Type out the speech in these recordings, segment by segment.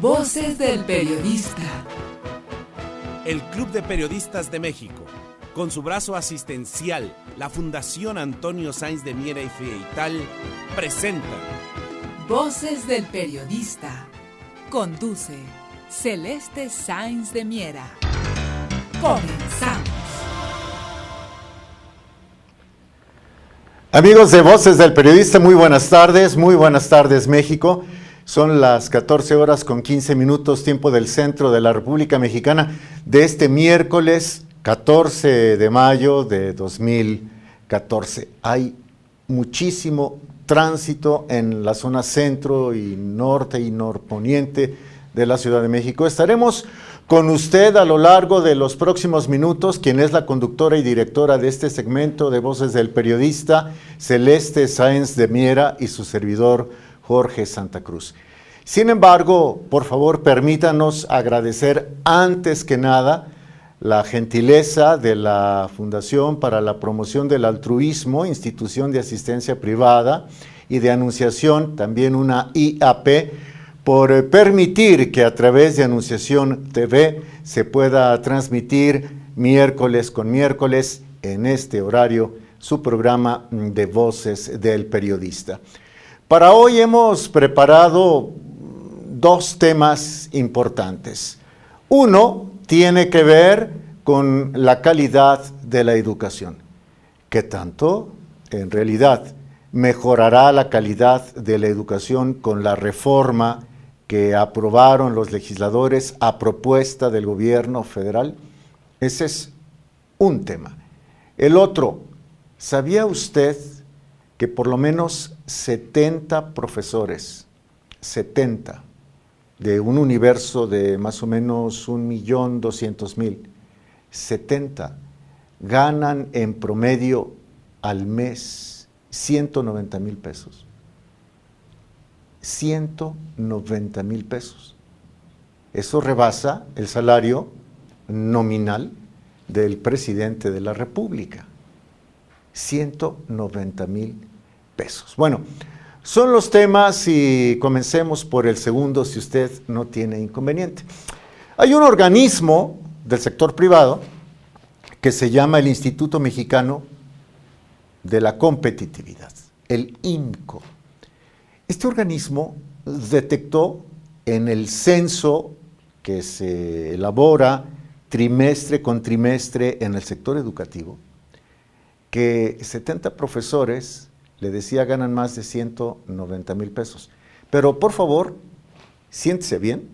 Voces del Periodista. El Club de Periodistas de México, con su brazo asistencial, la Fundación Antonio Sáenz de Miera y Feital, presenta Voces del Periodista. Conduce Celeste Sáenz de Miera. Comenzamos. Amigos de Voces del Periodista, muy buenas tardes México. Son las 14 horas con 15 minutos, tiempo del centro de la República Mexicana, de este miércoles 14 de mayo de 2014. Hay muchísimo tránsito en la zona centro y norte y norponiente de la Ciudad de México. Estaremos con usted a lo largo de los próximos minutos, quien es la conductora y directora de este segmento de Voces del Periodista, Celeste Sáenz de Miera, y su servidor Jorge Santa Cruz. Sin embargo, por favor, permítanos agradecer antes que nada la gentileza de la Fundación para la Promoción del Altruismo, institución de asistencia privada y de anunciación, también una IAP, por permitir que a través de Anunciación TV se pueda transmitir miércoles con miércoles en este horario su programa de Voces del Periodista. Para hoy hemos preparado dos temas importantes. Uno tiene que ver con la calidad de la educación. ¿Qué tanto, en realidad, mejorará la calidad de la educación con la reforma que aprobaron los legisladores a propuesta del gobierno federal? Ese es un tema. El otro, ¿sabía usted que por lo menos 70 profesores, 70, de un universo de más o menos 1.200.000, 70 ganan en promedio al mes 190,000 pesos? 190,000 pesos. Eso rebasa el salario nominal del presidente de la República. 190,000 pesos. Bueno, son los temas y comencemos por el segundo si usted no tiene inconveniente. Hay un organismo del sector privado que se llama el Instituto Mexicano de la Competitividad, el IMCO. Este organismo detectó en el censo que se elabora trimestre con trimestre en el sector educativo que 70 profesores, le decía, ganan más de 190,000 pesos. Pero por favor, siéntese bien,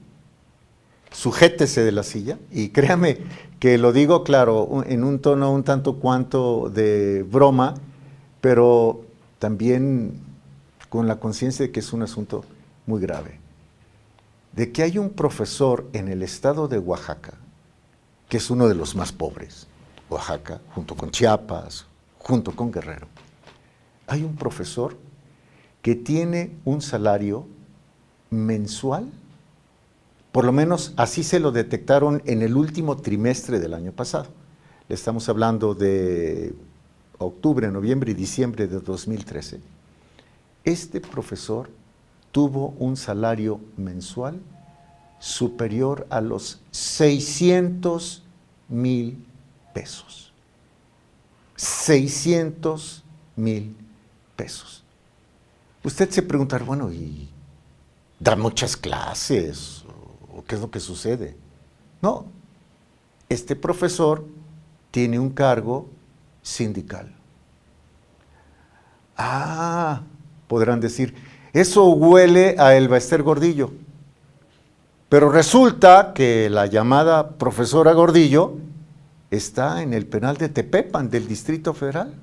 sujétese de la silla, y créame que lo digo, claro, en un tono un tanto cuanto de broma, pero también con la conciencia de que es un asunto muy grave. De que hay un profesor en el estado de Oaxaca, que es uno de los más pobres, Oaxaca, junto con Chiapas, junto con Guerrero. Hay un profesor que tiene un salario mensual, por lo menos así se lo detectaron en el último trimestre del año pasado. Le estamos hablando de octubre, noviembre y diciembre de 2013. Este profesor tuvo un salario mensual superior a los 600,000 pesos. 600,000 pesos. Usted se preguntará, bueno, ¿y da muchas clases? ¿O qué es lo que sucede? No, este profesor tiene un cargo sindical. Ah, podrán decir, eso huele a Elba Ester Gordillo. Pero resulta que la llamada profesora Gordillo está en el penal de Tepepan, del Distrito Federal.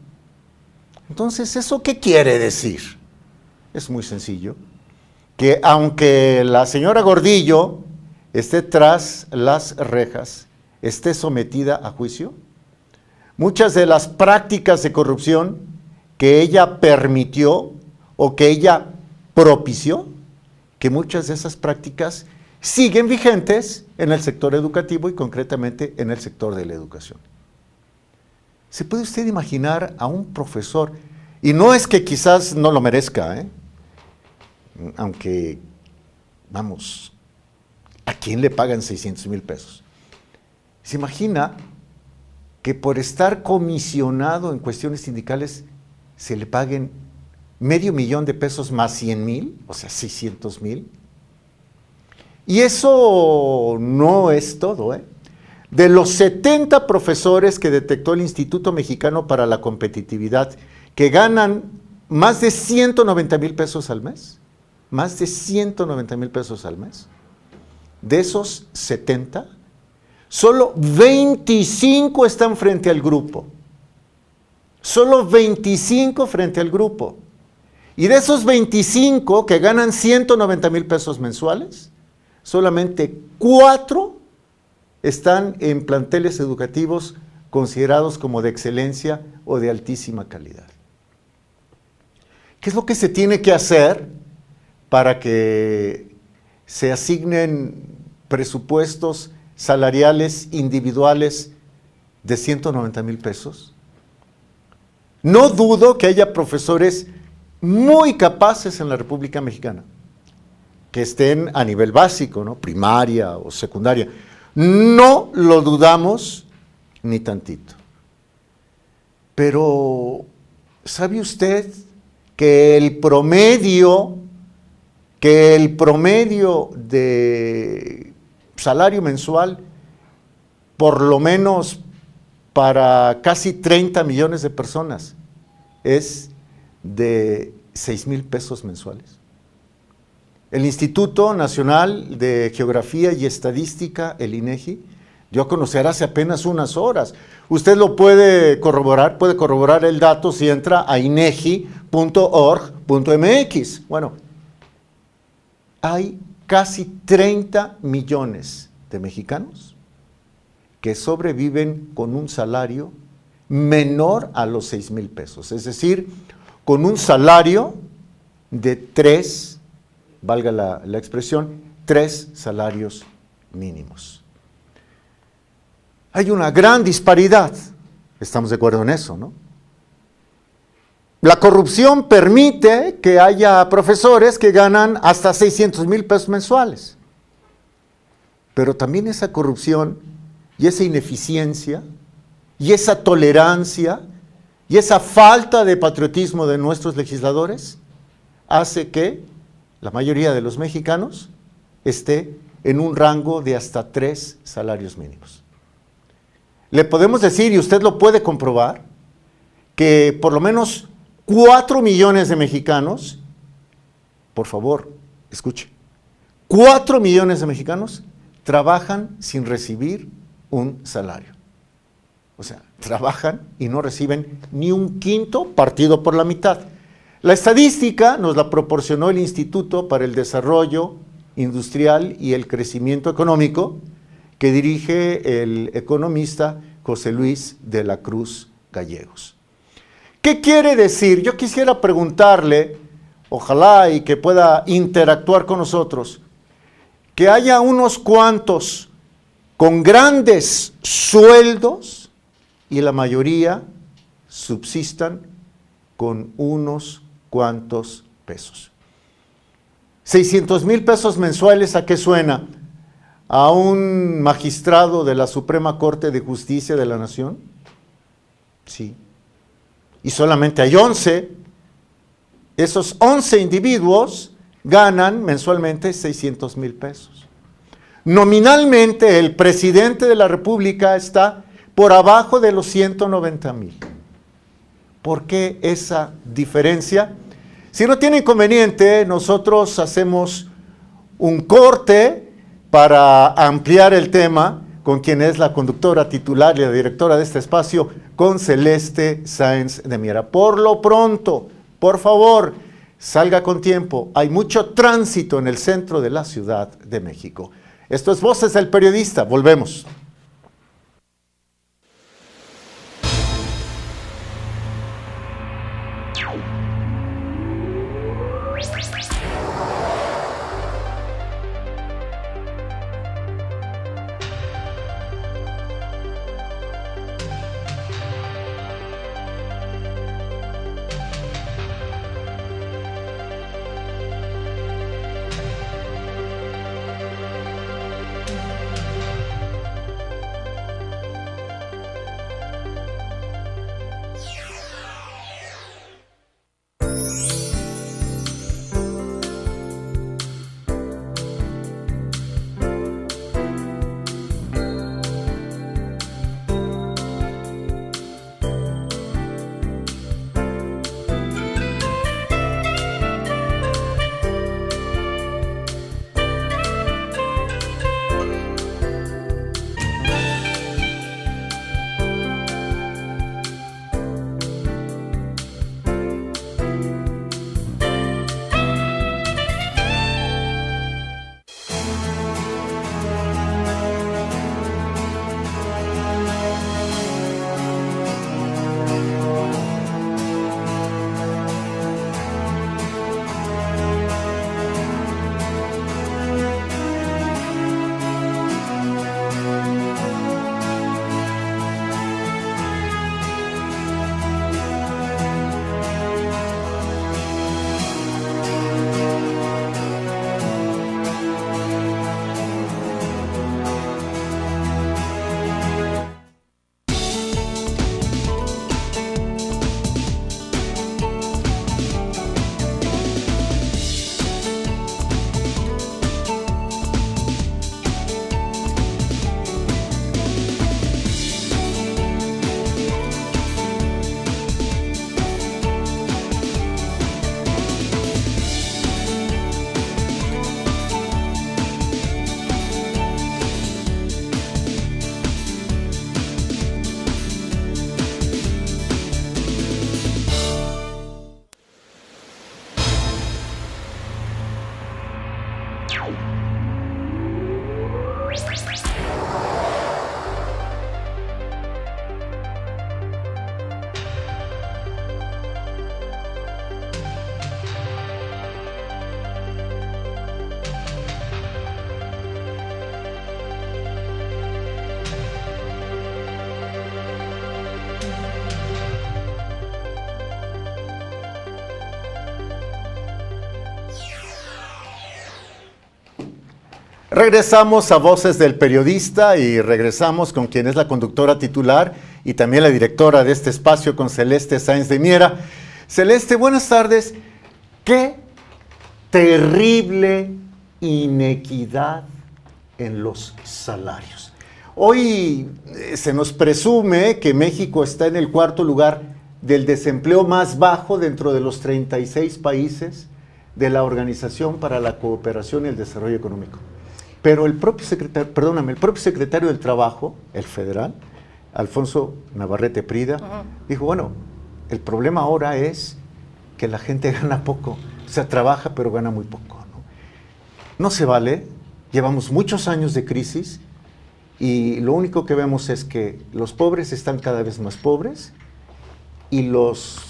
Entonces, ¿eso qué quiere decir? Es muy sencillo, que aunque la señora Gordillo esté tras las rejas, esté sometida a juicio, muchas de las prácticas de corrupción que ella permitió o que ella propició, que muchas de esas prácticas siguen vigentes en el sector educativo y concretamente en el sector de la educación. ¿Se puede usted imaginar a un profesor? Y no es que quizás no lo merezca, aunque, vamos, quién le pagan 600,000 pesos? ¿Se imagina que por estar comisionado en cuestiones sindicales se le paguen $500,000 más 100,000, o sea, 600,000? Y eso no es todo, ¿eh? De los 70 profesores que detectó el Instituto Mexicano para la Competitividad, que ganan más de 190,000 pesos al mes, más de 190,000 pesos al mes, de esos 70, solo 25 están frente al grupo. Solo 25 frente al grupo. Y de esos 25 que ganan 190,000 pesos mensuales, solamente 4 están en planteles educativos considerados como de excelencia o de altísima calidad. ¿Qué es lo que se tiene que hacer para que se asignen presupuestos salariales individuales de 190,000 pesos? No dudo que haya profesores muy capaces en la República Mexicana, que estén a nivel básico, ¿no? Primaria o secundaria. No lo dudamos ni tantito. Pero, ¿sabe usted que el promedio de salario mensual, por lo menos para casi 30 millones de personas, es de 6,000 pesos mensuales? El Instituto Nacional de Geografía y Estadística, el INEGI, dio a conocer hace apenas unas horas. Usted lo puede corroborar el dato si entra a inegi.org.mx. Bueno, hay casi 30 millones de mexicanos que sobreviven con un salario menor a los 6,000 pesos, es decir, con un salario de 3, valga la expresión, 3 salarios mínimos. Hay una gran disparidad, estamos de acuerdo en eso, ¿no? La corrupción permite que haya profesores que ganan hasta 600,000 pesos mensuales, pero también esa corrupción y esa ineficiencia y esa tolerancia y esa falta de patriotismo de nuestros legisladores hace que la mayoría de los mexicanos esté en un rango de hasta 3 salarios mínimos. Le podemos decir, y usted lo puede comprobar, que por lo menos 4 millones de mexicanos, por favor, escuche, 4 millones de mexicanos trabajan sin recibir un salario. O sea, trabajan y no reciben ni un quinto partido por la mitad. La estadística nos la proporcionó el Instituto para el Desarrollo Industrial y el Crecimiento Económico, que dirige el economista José Luis de la Cruz Gallegos. ¿Qué quiere decir? Yo quisiera preguntarle, ojalá y que pueda interactuar con nosotros, que haya unos cuantos con grandes sueldos y la mayoría subsistan con unos cuantos pesos. 600,000 pesos mensuales, ¿a qué suena? ¿A un magistrado de la Suprema Corte de Justicia de la Nación? Sí. Y solamente hay 11. Esos 11 individuos ganan mensualmente 600,000 pesos. Nominalmente, el presidente de la República está por abajo de los 190,000. ¿Por qué esa diferencia? Si no tiene inconveniente, nosotros hacemos un corte para ampliar el tema con quien es la conductora titular y la directora de este espacio, con Celeste Sáenz de Miera. Por lo pronto, por favor, salga con tiempo. Hay mucho tránsito en el centro de la Ciudad de México. Esto es Voces del Periodista. Volvemos. Regresamos a Voces del Periodista y regresamos con quien es la conductora titular y también la directora de este espacio, con Celeste Sáenz de Miera. Celeste, buenas tardes. Qué terrible inequidad en los salarios. Hoy se nos presume que México está en el cuarto lugar del desempleo más bajo dentro de los 36 países de la Organización para la Cooperación y el Desarrollo Económico. Pero el propio secretario del Trabajo, el federal, Alfonso Navarrete Prida, dijo, bueno, el problema ahora es que la gente gana poco, o sea, trabaja pero gana muy poco, ¿no? No se vale, llevamos muchos años de crisis y lo único que vemos es que los pobres están cada vez más pobres y los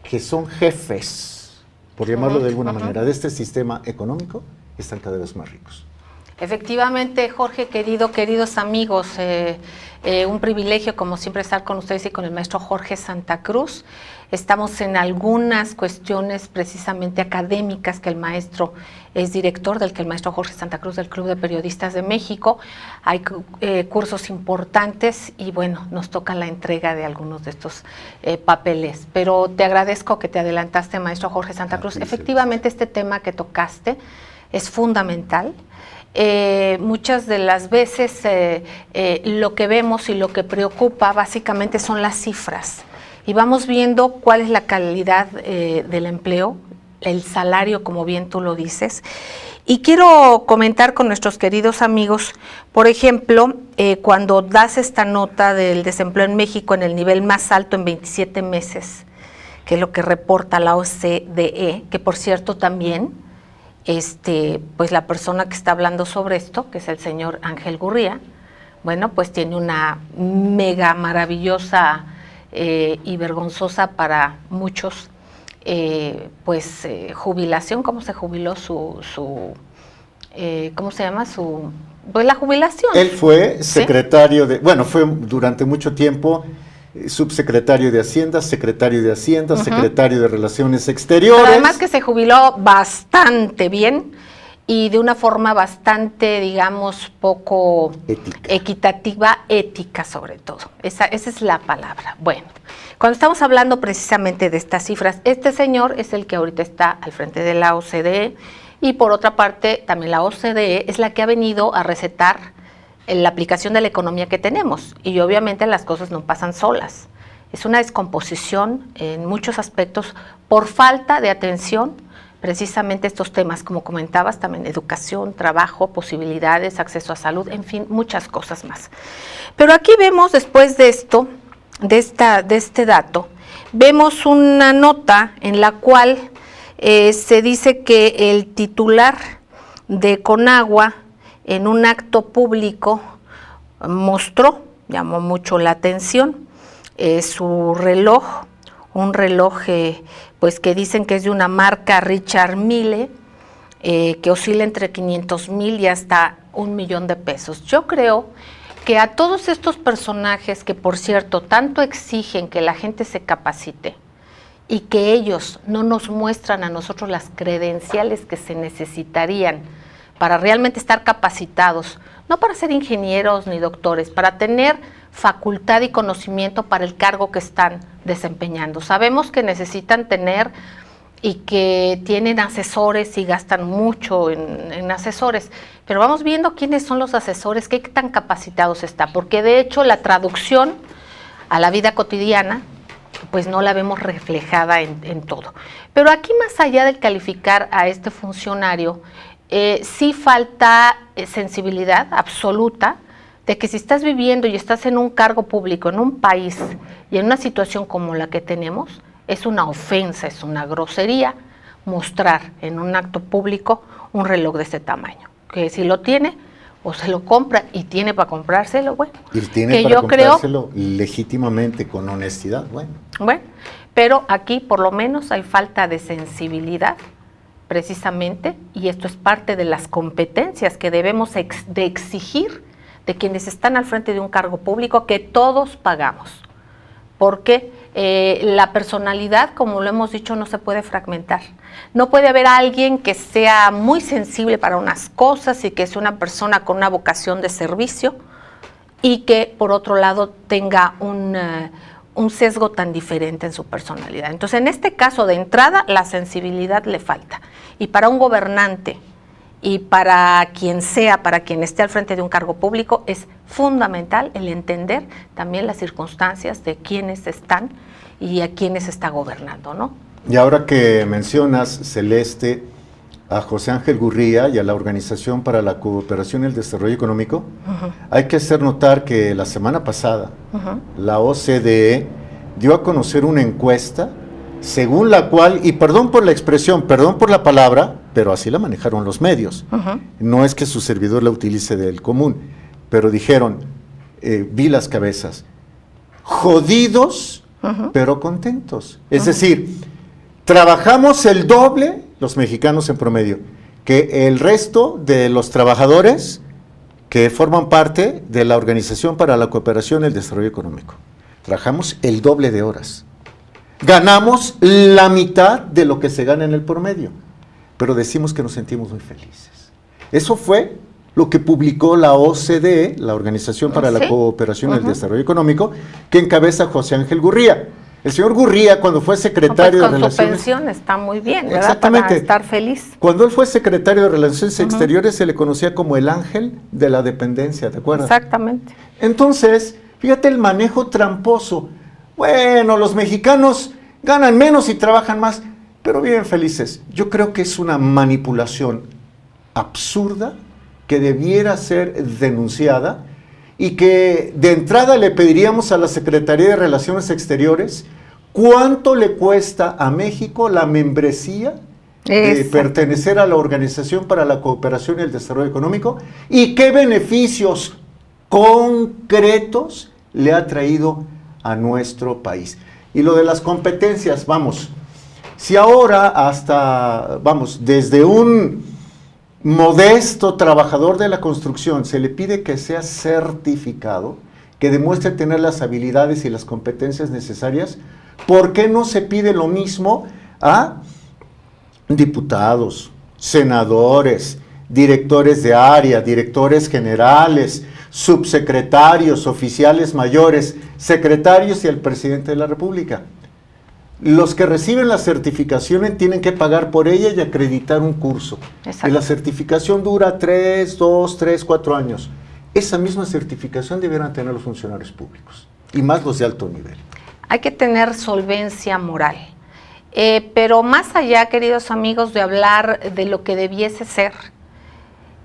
que son jefes, por llamarlo de alguna manera, de este sistema económico, están cada vez más ricos. Efectivamente, Jorge, queridos amigos, un privilegio como siempre estar con ustedes y con el maestro Jorge Santa Cruz. Estamos en algunas cuestiones precisamente académicas que el maestro es director, del que el maestro Jorge Santa Cruz del Club de Periodistas de México. Hay cursos importantes y bueno, nos toca la entrega de algunos de estos papeles. Pero te agradezco que te adelantaste, maestro Jorge Santa Cruz. Efectivamente, este tema que tocaste es fundamental. Muchas de las veces lo que vemos y lo que preocupa básicamente son las cifras y vamos viendo cuál es la calidad del empleo, el salario, como bien tú lo dices. Y quiero comentar con nuestros queridos amigos, por ejemplo, cuando das esta nota del desempleo en México en el nivel más alto en 27 meses, que es lo que reporta la OCDE, que por cierto también pues la persona que está hablando sobre esto, que es el señor Ángel Gurría, bueno, pues tiene una mega maravillosa y vergonzosa para muchos, jubilación. ¿Cómo se jubiló cómo se llama pues la jubilación? Él fue secretario fue durante mucho tiempo subsecretario de Hacienda, secretario de Hacienda, secretario de Relaciones Exteriores. Pero además que se jubiló bastante bien y de una forma bastante, digamos, poco equitativa, ética sobre todo. Esa es la palabra. Bueno, cuando estamos hablando precisamente de estas cifras, este señor es el que ahorita está al frente de la OCDE y por otra parte también la OCDE es la que ha venido a recetar la aplicación de la economía que tenemos y obviamente las cosas no pasan solas. Es una descomposición en muchos aspectos por falta de atención precisamente a estos temas, como comentabas, también educación, trabajo, posibilidades, acceso a salud, en fin, muchas cosas más. Pero aquí vemos después de esto, de este dato, vemos una nota en la cual se dice que el titular de Conagua en un acto público llamó mucho la atención, su reloj, un reloj pues que dicen que es de una marca Richard Mille, que oscila entre 500,000 y hasta 1,000,000 de pesos. Yo creo que a todos estos personajes que, por cierto, tanto exigen que la gente se capacite y que ellos no nos muestran a nosotros las credenciales que se necesitarían para realmente estar capacitados, no para ser ingenieros ni doctores, para tener facultad y conocimiento para el cargo que están desempeñando. Sabemos que necesitan tener y que tienen asesores y gastan mucho en asesores, pero vamos viendo quiénes son los asesores, qué tan capacitados están, porque de hecho la traducción a la vida cotidiana pues no la vemos reflejada en todo. Pero aquí, más allá del calificar a este funcionario, sí falta sensibilidad absoluta de que si estás viviendo y estás en un cargo público en un país y en una situación como la que tenemos, es una ofensa, es una grosería mostrar en un acto público un reloj de este tamaño, que si lo tiene o se lo compra y tiene para comprárselo, bueno. Y tiene para comprárselo legítimamente, con honestidad, bueno. Bueno, pero aquí por lo menos hay falta de sensibilidad, precisamente, y esto es parte de las competencias que debemos de exigir de quienes están al frente de un cargo público que todos pagamos, porque La personalidad, como lo hemos dicho, no se puede fragmentar. No puede haber alguien que sea muy sensible para unas cosas y que sea una persona con una vocación de servicio y que, por otro lado, tenga un sesgo tan diferente en su personalidad. Entonces, en este caso, de entrada, la sensibilidad le falta. Y para un gobernante y para quien sea, para quien esté al frente de un cargo público, es fundamental el entender también las circunstancias de quienes están y a quienes está gobernando, ¿no? Y ahora que mencionas, Celeste, a José Ángel Gurría y a la Organización para la Cooperación y el Desarrollo Económico, hay que hacer notar que la semana pasada la OCDE dio a conocer una encuesta según la cual, y perdón por la expresión, perdón por la palabra, pero así la manejaron los medios. No es que su servidor la utilice del común, pero dijeron, vi las cabezas, jodidos, pero contentos. Es decir, trabajamos el doble, los mexicanos en promedio, que el resto de los trabajadores que forman parte de la Organización para la Cooperación y el Desarrollo Económico. Trabajamos el doble de horas. Ganamos la mitad de lo que se gana en el promedio, pero decimos que nos sentimos muy felices. Eso fue lo que publicó la OCDE, la Organización para la Cooperación y el Desarrollo Económico, que encabeza José Ángel Gurría. El señor Gurría, cuando fue secretario de Relaciones... Con su pensión está muy bien, ¿verdad? Exactamente. Para estar feliz. Cuando él fue secretario de Relaciones Exteriores, se le conocía como el ángel de la dependencia, ¿te acuerdas? Exactamente. Entonces, fíjate el manejo tramposo. Bueno, los mexicanos ganan menos y trabajan más, pero viven felices. Yo creo que es una manipulación absurda que debiera ser denunciada y que de entrada le pediríamos a la Secretaría de Relaciones Exteriores cuánto le cuesta a México la membresía de pertenecer a la Organización para la Cooperación y el Desarrollo Económico y qué beneficios concretos le ha traído a nuestro país. Y lo de las competencias, vamos, si ahora hasta, vamos, desde un modesto trabajador de la construcción se le pide que sea certificado, que demuestre tener las habilidades y las competencias necesarias, ¿por qué no se pide lo mismo a diputados, senadores, directores de área, directores generales, subsecretarios, oficiales mayores, secretarios y al presidente de la República? Los que reciben la certificación tienen que pagar por ella y acreditar un curso. Exacto. Y la certificación dura 4 años. Esa misma certificación debieran tener los funcionarios públicos, y más los de alto nivel. Hay que tener solvencia moral. Pero más allá, queridos amigos, de hablar de lo que debiese ser,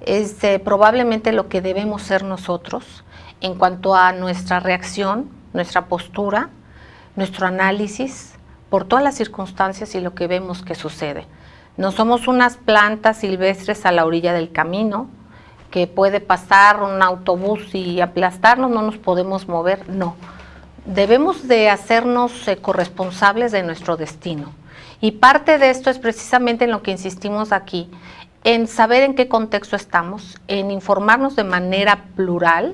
es probablemente lo que debemos ser nosotros en cuanto a nuestra reacción, nuestra postura, nuestro análisis, por todas las circunstancias y lo que vemos que sucede. No somos unas plantas silvestres a la orilla del camino, que puede pasar un autobús y aplastarnos, no nos podemos mover, no. Debemos de hacernos corresponsables de nuestro destino. Y parte de esto es precisamente en lo que insistimos aquí, en saber en qué contexto estamos, en informarnos de manera plural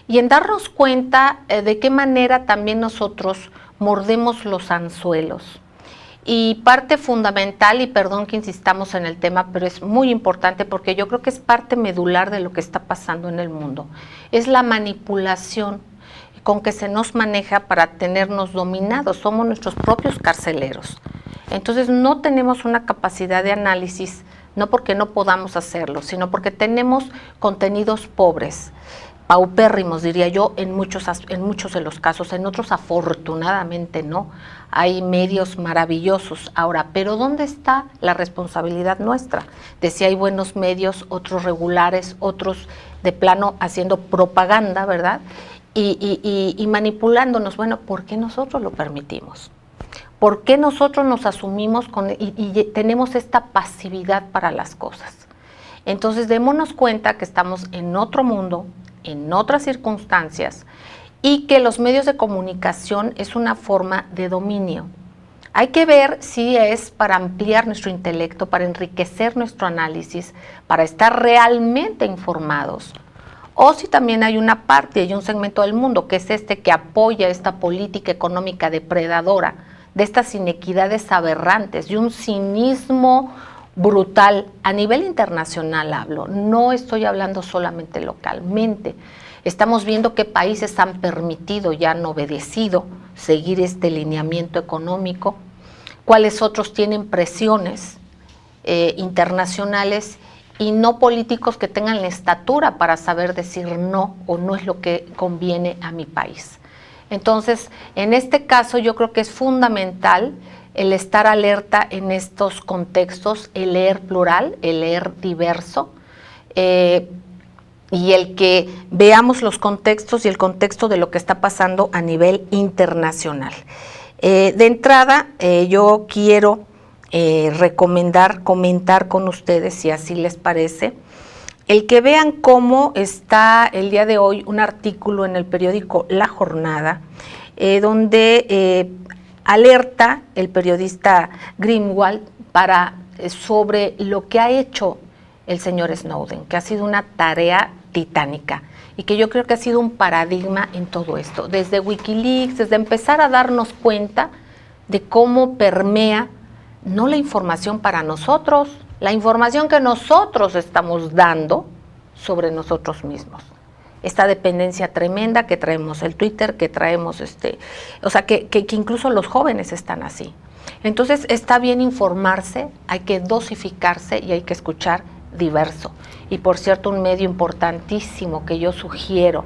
y en darnos cuenta de qué manera también nosotros mordemos los anzuelos. Y parte fundamental, y perdón que insistamos en el tema, pero es muy importante porque yo creo que es parte medular de lo que está pasando en el mundo, es la manipulación con que se nos maneja para tenernos dominados. Somos nuestros propios carceleros. Entonces no tenemos una capacidad de análisis, no porque no podamos hacerlo, sino porque tenemos contenidos pobres, paupérrimos, diría yo, en muchos de los casos. En otros afortunadamente no, hay medios maravillosos. Ahora, pero ¿dónde está la responsabilidad nuestra? De si hay buenos medios, otros regulares, otros de plano haciendo propaganda, ¿verdad? Y manipulándonos. Bueno, ¿por qué nosotros lo permitimos? ¿Por qué nosotros nos asumimos y tenemos esta pasividad para las cosas? Entonces, démonos cuenta que estamos en otro mundo, en otras circunstancias, y que los medios de comunicación es una forma de dominio. Hay que ver si es para ampliar nuestro intelecto, para enriquecer nuestro análisis, para estar realmente informados, o si también hay una parte y un segmento del mundo que es este que apoya esta política económica depredadora, de estas inequidades aberrantes, de un cinismo brutal a nivel internacional hablo, no estoy hablando solamente localmente. Estamos viendo qué países han permitido y han obedecido seguir este lineamiento económico, cuáles otros tienen presiones internacionales y no políticos que tengan la estatura para saber decir no o no es lo que conviene a mi país. Entonces, en este caso yo creo que es fundamental el estar alerta en estos contextos, el leer plural, el leer diverso, y el que veamos los contextos y el contexto de lo que está pasando a nivel internacional. De entrada, yo quiero recomendar, comentar con ustedes, si así les parece, el que vean cómo está el día de hoy un artículo en el periódico La Jornada, donde alerta el periodista Greenwald sobre lo que ha hecho el señor Snowden, que ha sido una tarea titánica y que yo creo que ha sido un paradigma en todo esto, desde Wikileaks, desde empezar a darnos cuenta de cómo permea no la información para nosotros, la información que nosotros estamos dando sobre nosotros mismos. Esta dependencia tremenda que traemos, el Twitter, que traemos, o sea, que incluso los jóvenes están así. Entonces está bien informarse, hay que dosificarse y hay que escuchar diverso. Y por cierto, un medio importantísimo que yo sugiero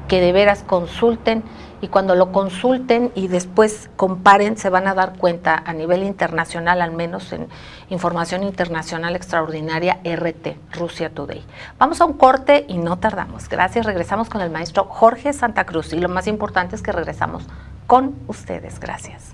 que de veras consulten, y cuando lo consulten y después comparen, se van a dar cuenta a nivel internacional, al menos en Información Internacional Extraordinaria, RT, Russia Today. Vamos a un corte y no tardamos. Gracias, regresamos con el maestro Jorge Santa Cruz y lo más importante es que regresamos con ustedes. Gracias.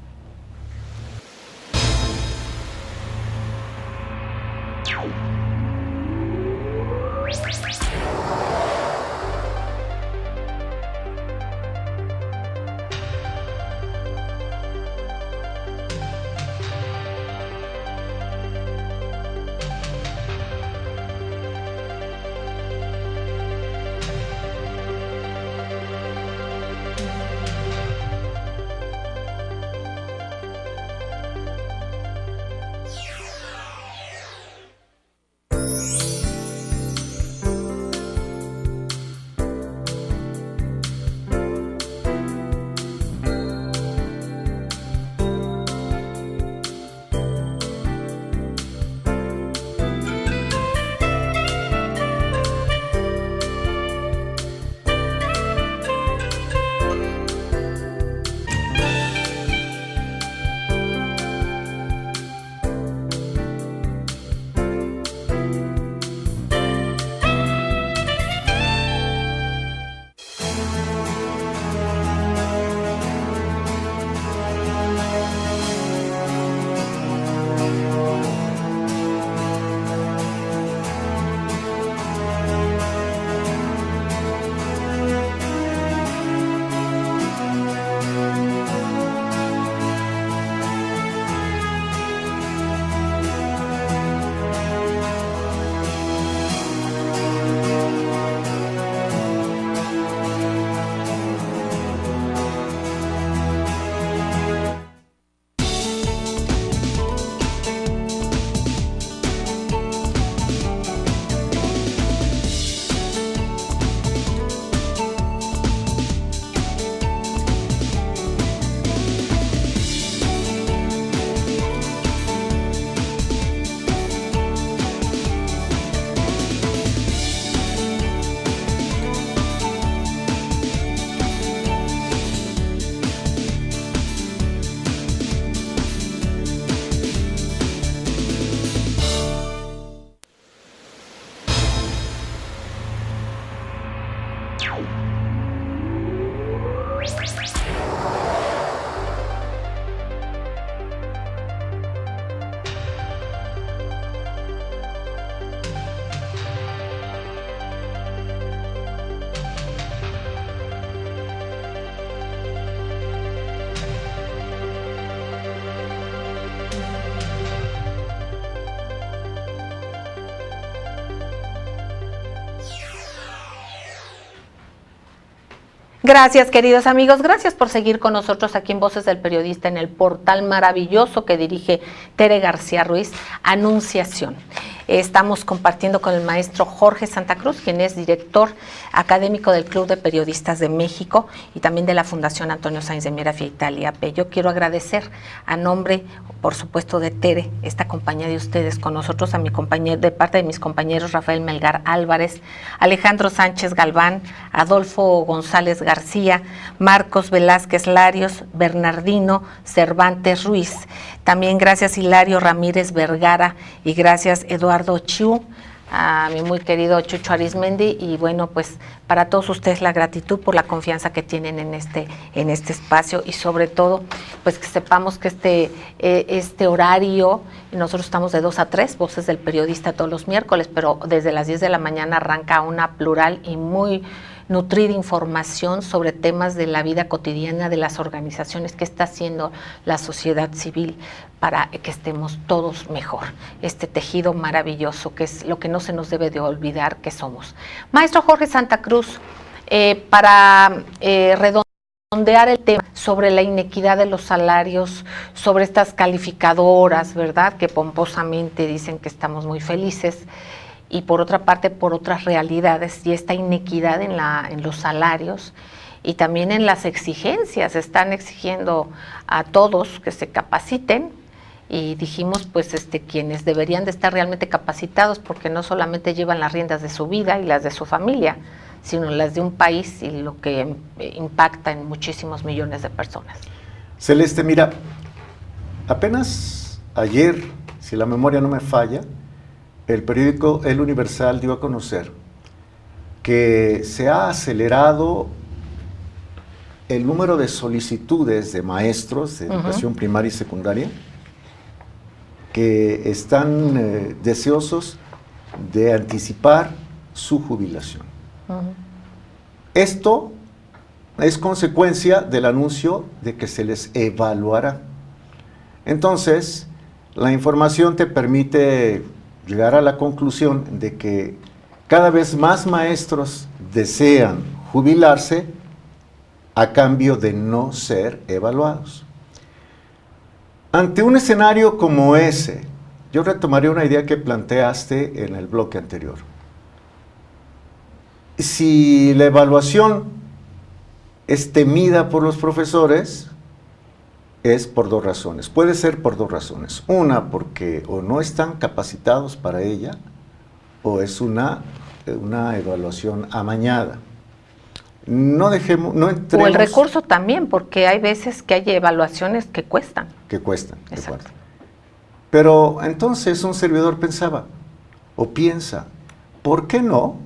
Gracias, queridos amigos, gracias por seguir con nosotros aquí en Voces del Periodista, en el portal maravilloso que dirige Tere García Ruiz, Anunciación. Estamos compartiendo con el maestro Jorge Santa Cruz, quien es director académico del Club de Periodistas de México y también de la Fundación Antonio Sáenz de Miera Feital IAP. Yo quiero agradecer a nombre, por supuesto, de Tere, esta compañía de ustedes con nosotros, a mi compañero, de parte de mis compañeros Rafael Melgar Álvarez, Alejandro Sánchez Galván, Adolfo González García, Marcos Velázquez Larios, Bernardino Cervantes Ruiz. También gracias Hilario Ramírez Vergara y gracias Eduardo Chiu, a mi muy querido Chucho Arismendi, y bueno, pues para todos ustedes la gratitud por la confianza que tienen en este espacio, y sobre todo pues que sepamos que este horario, nosotros estamos de 2 a 3, Voces del Periodista todos los miércoles, pero desde las 10 de la mañana arranca una plural y muy nutrida información sobre temas de la vida cotidiana de las organizaciones, que está haciendo la sociedad civil para que estemos todos mejor. Este tejido maravilloso que es lo que no se nos debe de olvidar que somos. Maestro Jorge Santa Cruz, para redondear el tema sobre la inequidad de los salarios, sobre estas calificadoras, ¿verdad?, que pomposamente dicen que estamos muy felices, y por otra parte por otras realidades, y esta inequidad en los salarios y también en las exigencias. Están exigiendo a todos que se capaciten, y dijimos pues quienes deberían de estar realmente capacitados, porque no solamente llevan las riendas de su vida y las de su familia, sino las de un país, y lo que impacta en muchísimos millones de personas. Celeste, mira, apenas ayer, si la memoria no me falla, el periódico El Universal dio a conocer que se ha acelerado el número de solicitudes de maestros de educación primaria y secundaria que están deseosos de anticipar su jubilación. Esto es consecuencia del anuncio de que se les evaluará. Entonces, la información te permite llegar a la conclusión de que cada vez más maestros desean jubilarse a cambio de no ser evaluados. Ante un escenario como ese, yo retomaré una idea que planteaste en el bloque anterior. Si la evaluación es temida por los profesores, es por 2 razones. Puede ser por 2 razones. Una, porque o no están capacitados para ella, o es una evaluación amañada. No entremos... O el recurso también, porque hay veces que hay evaluaciones que cuestan. Que cuestan. Exacto. Pero entonces un servidor pensaba, o piensa, ¿por qué no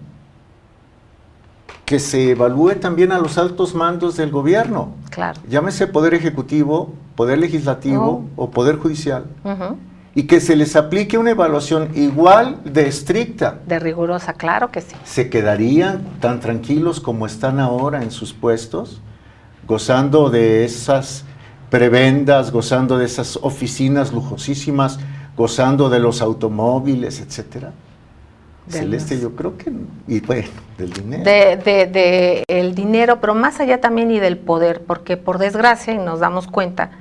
que se evalúe también a los altos mandos del gobierno? Claro. Llámese Poder Ejecutivo, Poder Legislativo o Poder Judicial. Y que se les aplique una evaluación igual de estricta. De rigurosa, claro que sí. ¿Se quedarían tan tranquilos como están ahora en sus puestos, gozando de esas prebendas, gozando de esas oficinas lujosísimas, gozando de los automóviles, etcétera? Celeste, yo creo que, y bueno, del dinero. De el dinero, pero más allá también y del poder, porque por desgracia, y nos damos cuenta,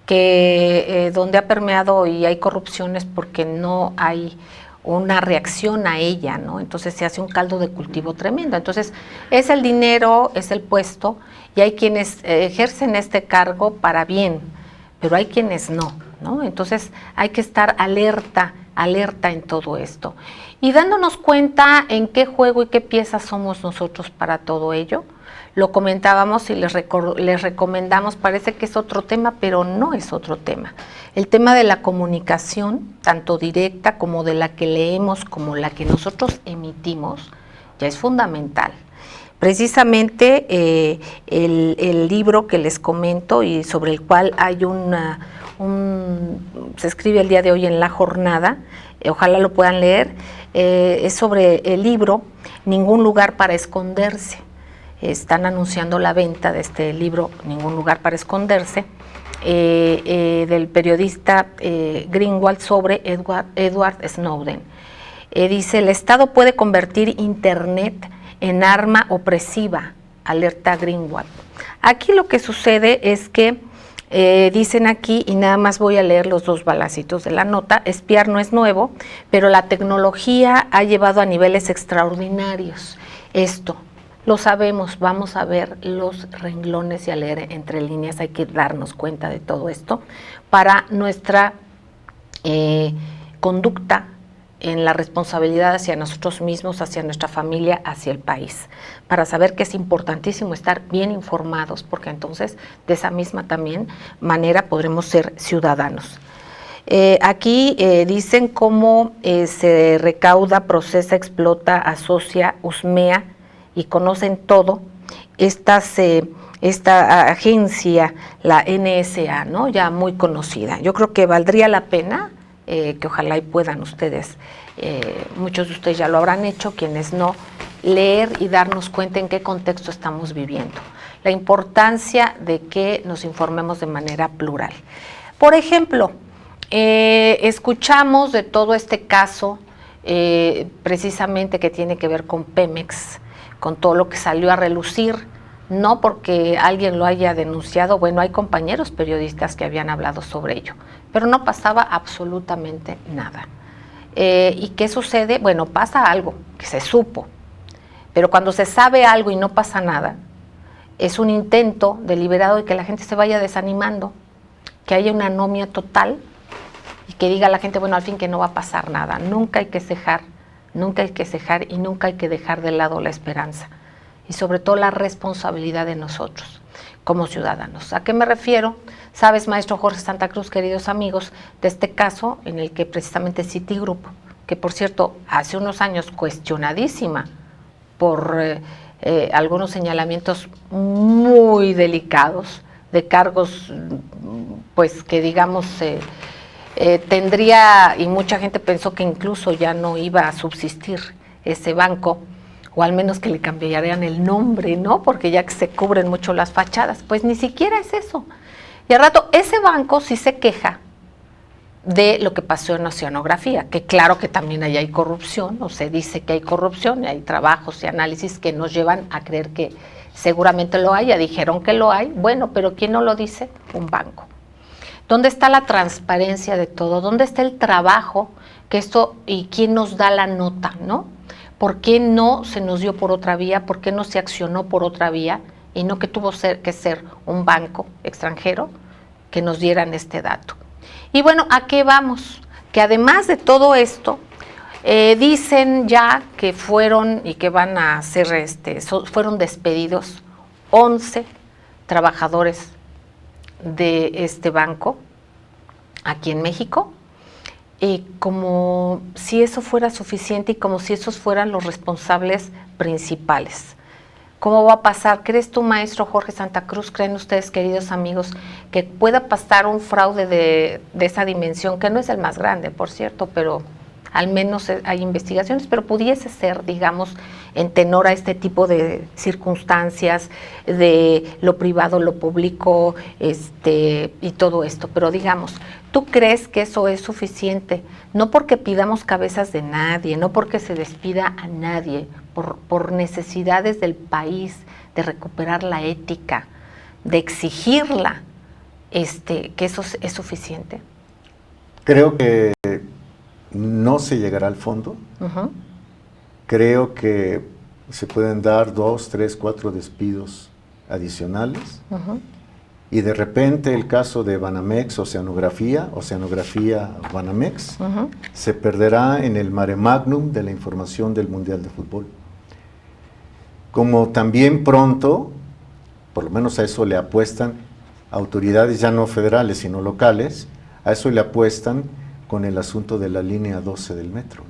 que donde ha permeado y hay corrupciones porque no hay una reacción a ella, ¿no? Entonces se hace un caldo de cultivo tremendo. Entonces es el dinero, es el puesto, y hay quienes ejercen este cargo para bien, pero hay quienes no, ¿no? Entonces hay que estar alerta en todo esto. Y dándonos cuenta en qué juego y qué pieza somos nosotros para todo ello. Lo comentábamos y les recomendamos, parece que es otro tema, pero no es otro tema. El tema de la comunicación, tanto directa como de la que leemos, como la que nosotros emitimos, ya es fundamental. Precisamente el libro que les comento y sobre el cual hay se escribe el día de hoy en la jornada, ojalá lo puedan leer, es sobre el libro Ningún lugar para esconderse. Están anunciando la venta de este libro, Ningún lugar para esconderse, del periodista Greenwald sobre Edward Snowden. Dice, el Estado puede convertir Internet en arma opresiva alerta Greenwald. Aquí lo que sucede es que dicen aquí, y nada más voy a leer los dos balacitos de la nota: espiar no es nuevo, pero la tecnología ha llevado a niveles extraordinarios. Esto lo sabemos, vamos a ver los renglones y a leer entre líneas, hay que darnos cuenta de todo esto para nuestra conducta en la responsabilidad hacia nosotros mismos, hacia nuestra familia, hacia el país, para saber que es importantísimo estar bien informados, porque entonces de esa misma también manera podremos ser ciudadanos. Aquí dicen cómo se recauda, procesa, explota, asocia, husmea y conocen todo esta agencia, la NSA, ¿no? Ya muy conocida. Yo creo que valdría la pena que ojalá y puedan ustedes, muchos de ustedes ya lo habrán hecho, quienes no, leer y darnos cuenta en qué contexto estamos viviendo. La importancia de que nos informemos de manera plural. Por ejemplo, escuchamos de todo este caso, precisamente que tiene que ver con Pemex, con todo lo que salió a relucir, no porque alguien lo haya denunciado, bueno, hay compañeros periodistas que habían hablado sobre ello, pero no pasaba absolutamente nada. ¿Y qué sucede? Bueno, pasa algo que se supo, pero cuando se sabe algo y no pasa nada, es un intento deliberado de que la gente se vaya desanimando, que haya una anomia total y que diga a la gente, bueno, al fin que no va a pasar nada. Nunca hay que cejar, nunca hay que cejar y nunca hay que dejar de lado la esperanza y sobre todo la responsabilidad de nosotros como ciudadanos. ¿A qué me refiero? Sabes, maestro Jorge Santa Cruz, queridos amigos, de este caso en el que precisamente Citigroup, que por cierto hace unos años cuestionadísima por algunos señalamientos muy delicados de cargos, pues que digamos tendría, y mucha gente pensó que incluso ya no iba a subsistir ese banco, o al menos que le cambiarían el nombre, ¿no? Porque ya que se cubren mucho las fachadas, pues ni siquiera es eso. Y al rato, ese banco sí se queja de lo que pasó en Oceanografía, que claro que también ahí hay corrupción, o se dice que hay corrupción, y hay trabajos y análisis que nos llevan a creer que seguramente lo hay, ya dijeron que lo hay, bueno, pero ¿quién no lo dice? Un banco. ¿Dónde está la transparencia de todo? ¿Dónde está el trabajo? Que esto, y quién nos da la nota, ¿no? ¿Por qué no se nos dio por otra vía? ¿Por qué no se accionó por otra vía? Y no que tuvo que ser un banco extranjero que nos dieran este dato. Y bueno, ¿a qué vamos? Que además de todo esto, dicen ya que fueron y que van a ser, fueron despedidos 11 trabajadores de este banco aquí en México. Como si eso fuera suficiente y como si esos fueran los responsables principales. ¿Cómo va a pasar? ¿Crees tú, maestro Jorge Santa Cruz, creen ustedes, queridos amigos, que pueda pasar un fraude de esa dimensión, que no es el más grande, por cierto, pero al menos hay investigaciones, pero pudiese ser, digamos, en tenor a este tipo de circunstancias, de lo privado, lo público, y todo esto? Pero digamos, ¿tú crees que eso es suficiente? No porque pidamos cabezas de nadie, no porque se despida a nadie, por necesidades del país, de recuperar la ética, de exigirla, que eso es suficiente. Creo que no se llegará al fondo. Uh-huh. Creo que se pueden dar 2, 3, 4 despidos adicionales. Uh-huh. Y de repente el caso de Banamex, Oceanografía, Banamex, uh-huh, se perderá en el mare magnum de la información del Mundial de Fútbol. Como también pronto, por lo menos a eso le apuestan autoridades ya no federales sino locales, a eso le apuestan con el asunto de la línea 12 del metro,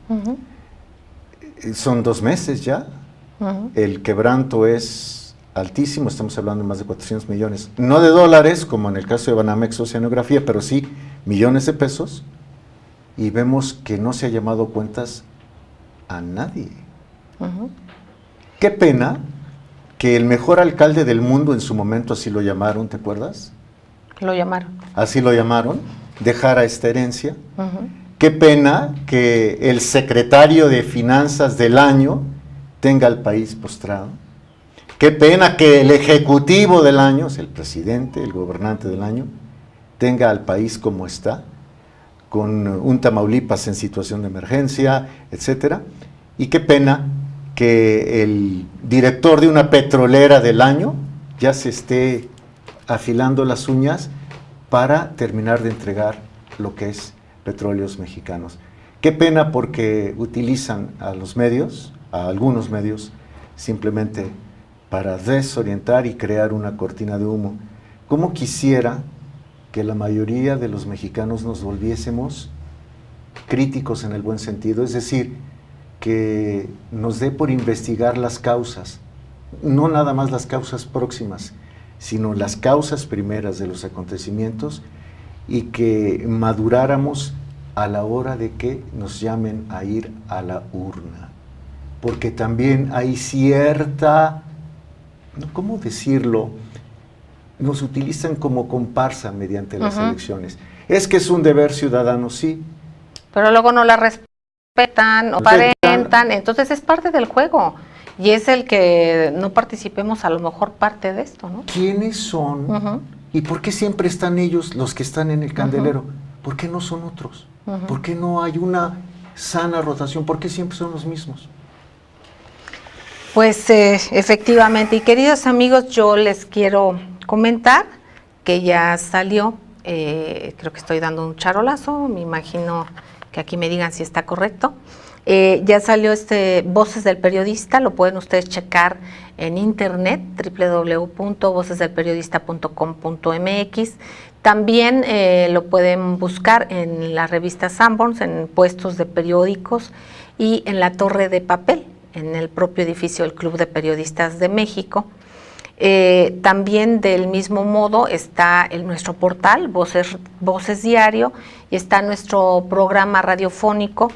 ¿no? uh-huh, Son 2 meses ya, uh-huh, el quebranto es altísimo, estamos hablando de más de 400 millones, no de dólares como en el caso de Banamex Oceanografía, pero sí millones de pesos, y vemos que no se ha llamado cuentas a nadie. uh-huh. Qué pena que el mejor alcalde del mundo, en su momento así lo llamaron, ¿te acuerdas? Lo llamaron. Así lo llamaron, dejara esta herencia. Uh-huh. Qué pena que el secretario de Finanzas del año tenga al país postrado. Qué pena que el ejecutivo del año, el presidente, el gobernante del año, tenga al país como está, con un Tamaulipas en situación de emergencia, etcétera. Y qué pena que el director de una petrolera del año ya se esté afilando las uñas para terminar de entregar lo que es Petróleos Mexicanos. Qué pena porque utilizan a los medios, a algunos medios, simplemente para desorientar y crear una cortina de humo. ¿Cómo quisiera que la mayoría de los mexicanos nos volviésemos críticos en el buen sentido? Es decir, que nos dé por investigar las causas, no nada más las causas próximas, sino las causas primeras de los acontecimientos, y que maduráramos a la hora de que nos llamen a ir a la urna. Porque también hay cierta, ¿cómo decirlo? Nos utilizan como comparsa mediante las elecciones. Es que es un deber ciudadano, sí. Pero luego no la respetan o aparentan, entonces es parte del juego. Y es el que no participemos a lo mejor parte de esto, ¿no? ¿Quiénes son? ¿Y por qué siempre están ellos los que están en el candelero? ¿Por qué no son otros? ¿Por qué no hay una sana rotación? ¿Por qué siempre son los mismos? Pues efectivamente, y queridos amigos, yo les quiero comentar que ya salió, creo que estoy dando un charolazo, me imagino que aquí me digan si está correcto. Ya salió Voces del Periodista, lo pueden ustedes checar en internet, www.vocesdelperiodista.com.mx. También lo pueden buscar en la revista Sanborns, en puestos de periódicos y en la Torre de Papel, en el propio edificio del Club de Periodistas de México. También del mismo modo está nuestro portal, Voces Diario, y está nuestro programa radiofónico,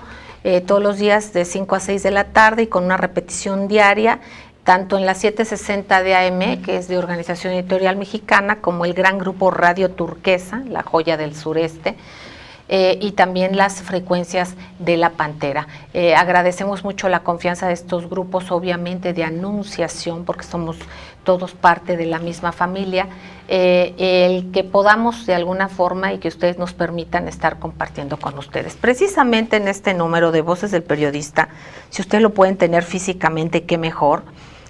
todos los días de 5 a 6 de la tarde y con una repetición diaria, tanto en la 760 de AM, que es de Organización Editorial Mexicana, como el gran grupo Radio Turquesa, la joya del sureste, y también las frecuencias de La Pantera. Agradecemos mucho la confianza de estos grupos, obviamente de anunciación, porque somos todos parte de la misma familia, el que podamos de alguna forma y que ustedes nos permitan estar compartiendo con ustedes. Precisamente en este número de Voces del Periodista, si ustedes lo pueden tener físicamente, qué mejor.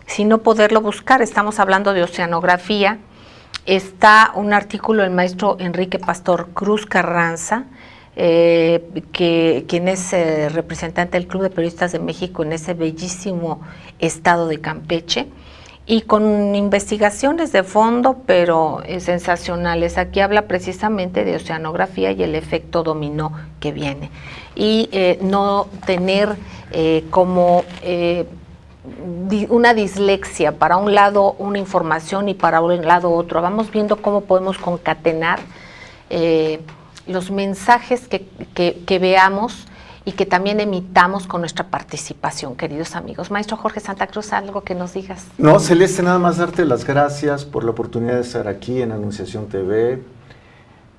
Si no, poderlo buscar. Estamos hablando de oceanografía. Está un artículo del maestro Enrique Pastor Cruz Carranza, quien es representante del Club de Periodistas de México en ese bellísimo estado de Campeche, y con investigaciones de fondo, pero sensacionales. Aquí habla precisamente de oceanografía y el efecto dominó que viene. Y no tener como una dislexia, para un lado una información y para un lado otro. Vamos viendo cómo podemos concatenar los mensajes que veamos y que también emitamos con nuestra participación, queridos amigos. Maestro Jorge Santa Cruz, ¿algo que nos digas? No, Celeste, nada más darte las gracias por la oportunidad de estar aquí en Anunciación TV,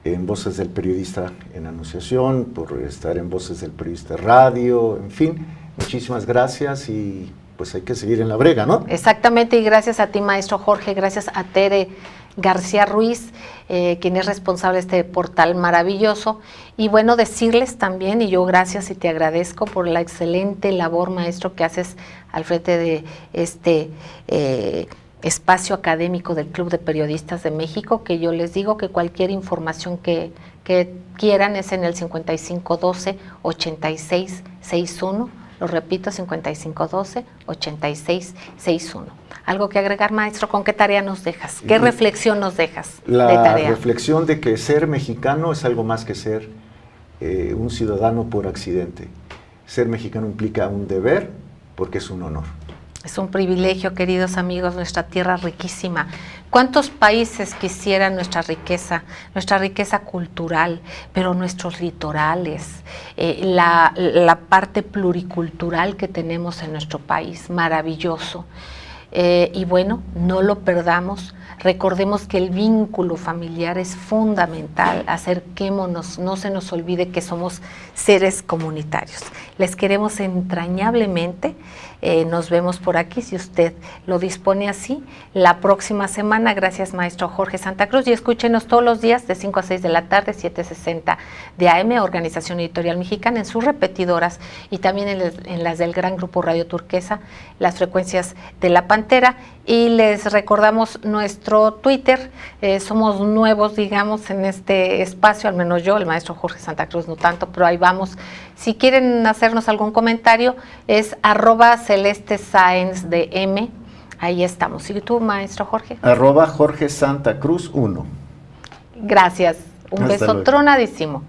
en Voces del Periodista en Anunciación, por estar en Voces del Periodista Radio, en fin, muchísimas gracias y pues hay que seguir en la brega, ¿no? Exactamente, y gracias a ti, maestro Jorge, gracias a Tere García Ruiz, quien es responsable de este portal maravilloso. Y bueno, decirles también, y yo gracias y te agradezco por la excelente labor, maestro, que haces al frente de este espacio académico del Club de Periodistas de México, que yo les digo que cualquier información que quieran es en el 5512-8661. Lo repito, 5512-8661. ¿Algo que agregar, maestro? ¿Con qué tarea nos dejas? ¿Qué reflexión nos dejas de tarea? La reflexión de que ser mexicano es algo más que ser un ciudadano por accidente. Ser mexicano implica un deber porque es un honor. Es un privilegio, queridos amigos, nuestra tierra riquísima. ¿Cuántos países quisieran nuestra riqueza cultural, pero nuestros litorales, la parte pluricultural que tenemos en nuestro país, maravilloso? Y bueno, no lo perdamos, recordemos que el vínculo familiar es fundamental, acerquémonos, no se nos olvide que somos seres comunitarios. Les queremos entrañablemente nos vemos por aquí, si usted lo dispone así, la próxima semana. Gracias, maestro Jorge Santa Cruz, y escúchenos todos los días de 5 a 6 de la tarde, 7:60 de AM, Organización Editorial Mexicana, en sus repetidoras y también en las del Gran Grupo Radio Turquesa, las frecuencias de La Pantera. Y les recordamos nuestro Twitter, somos nuevos, digamos, en este espacio, al menos yo, el maestro Jorge Santa Cruz no tanto, pero ahí vamos. Si quieren hacernos algún comentario, es @CelesteSaenzDM, ahí estamos. ¿Y tú, maestro Jorge? @Jorge Santa Cruz 1. Gracias, un beso tronadísimo.